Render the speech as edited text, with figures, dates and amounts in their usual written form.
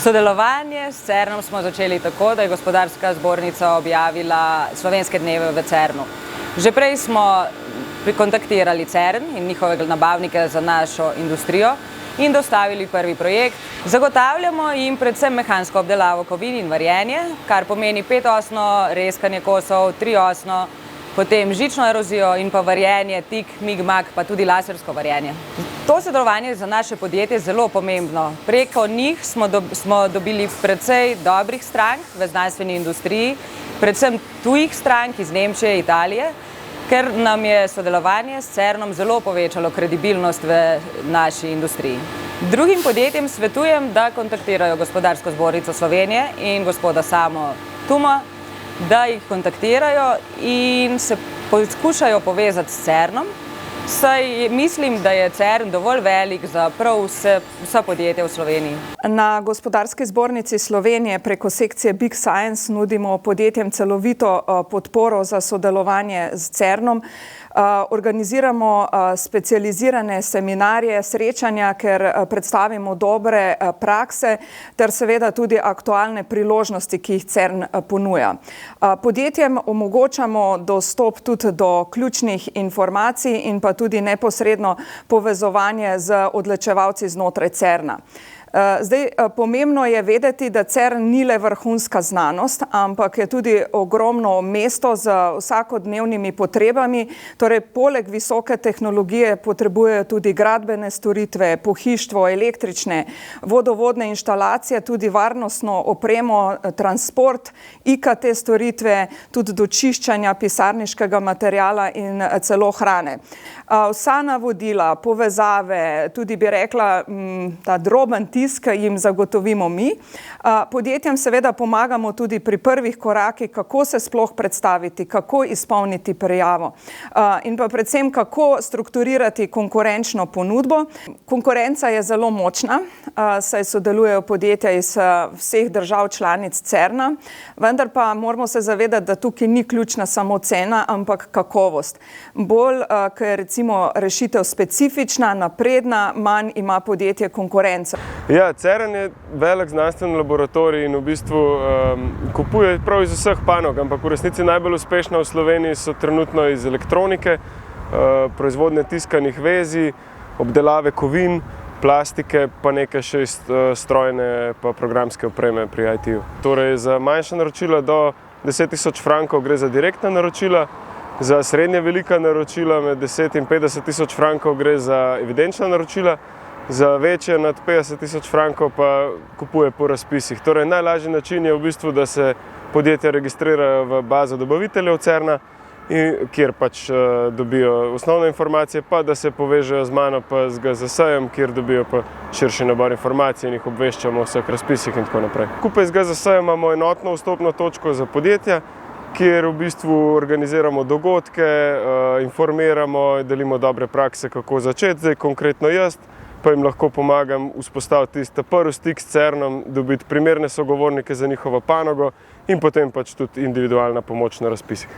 Sodelovanje s CERN-om smo začeli tako, da je Gospodarska zbornica objavila Slovenske dneve v CERN-u. Že prej smo kontaktirali CERN in njihove nabavnike za našo industrijo in dostavili prvi projekt. Zagotavljamo jim predvsem mehansko obdelavo kovin in varjenje, kar pomeni 5-osno rezkanje kosov, 3-osno, potem žično erozijo in pa varjenje, tik, mig, mag, pa tudi lasersko varjenje. To sodelovanje je za naše podjetje zelo pomembno. Preko njih smo dobili precej dobrih strank v znanstveni industriji, predvsem tujih strank iz Nemčije, Italije, ker nam je sodelovanje s CERN-om zelo povečalo kredibilnost v naši industriji. Drugim podjetjem svetujem, da kontaktirajo Gospodarsko zbornico Slovenije in gospoda Samo Tuma, da jih kontaktirajo in se poskušajo povezati s CERN-om, saj mislim, da je CERN dovolj velik za prav vsa podjetja v Sloveniji. Na Gospodarski zbornici Slovenije preko sekcije Big Science nudimo podjetjem celovito podporo za sodelovanje s CERN-om. Organiziramo specializirane seminarje, srečanja, ker predstavimo dobre prakse ter seveda tudi aktualne priložnosti, ki jih CERN ponuja. Podjetjem omogočamo dostop tudi do ključnih informacij in pa tudi neposredno povezovanje z odločevalci znotraj CERN-a. Zdaj, pomembno je vedeti, da CERN ni le vrhunska znanost, ampak je tudi ogromno mesto z vsakodnevnimi potrebami. Torej, poleg visoke tehnologije potrebujejo tudi gradbene storitve, pohištvo, električne, vodovodne inštalacije, tudi varnostno opremo, transport, IKT storitve, tudi do čiščenja pisarniškega materiala in celo hrane. Vsa navodila, povezave, tudi bi rekla, ta droben tisk jim zagotovimo mi. Podjetjem seveda pomagamo tudi pri prvih korakih, kako se sploh predstaviti, kako izpolniti prijavo in pa predvsem, kako strukturirati konkurenčno ponudbo. Konkurenca je zelo močna, saj sodelujejo podjetja iz vseh držav članic CERN-a, vendar pa moramo se zavedati, da tukaj ni ključna samo cena, ampak kakovost. Bolj, ker je recimo rešitev specifična, napredna, manj ima podjetje konkurence. Ja, CERN je velik znanstveni laboratorij in v bistvu kupuje prav iz vseh panog, ampak v resnici najbolj uspešna v Sloveniji so trenutno iz elektronike, proizvodnje tiskanih vezij, obdelave kovin, plastike, pa nekaj še iz strojne pa programske opreme pri IT-ju. Torej, za manjša naročila do 10.000 frankov gre za direktna naročila, za srednje velika naročila med 10 in 50.000 frankov gre za evidenčna naročila, za večje nad 50.000 frankov pa kupuje po razpisih. Torej, najlažji način je v bistvu, da se podjetja registrirajo v bazo dobaviteljev CERN-a, kjer pač dobijo osnovne informacije, pa da se povežejo z mano pa z GZS-jem, kjer dobijo pa širši nabor informacij in jih obveščamo o vseh razpisih in tako naprej. Skupaj z GZS-jem imamo enotno vstopno točko za podjetja, kjer v bistvu organiziramo dogodke, informiramo, delimo dobre prakse, kako začeti. Zdaj konkretno jaz pa jim lahko pomagam vzpostaviti tisti prvi stik s CERN-om, dobiti primerne sogovornike za njihovo panogo in potem pač tudi individualna pomoč na razpisih.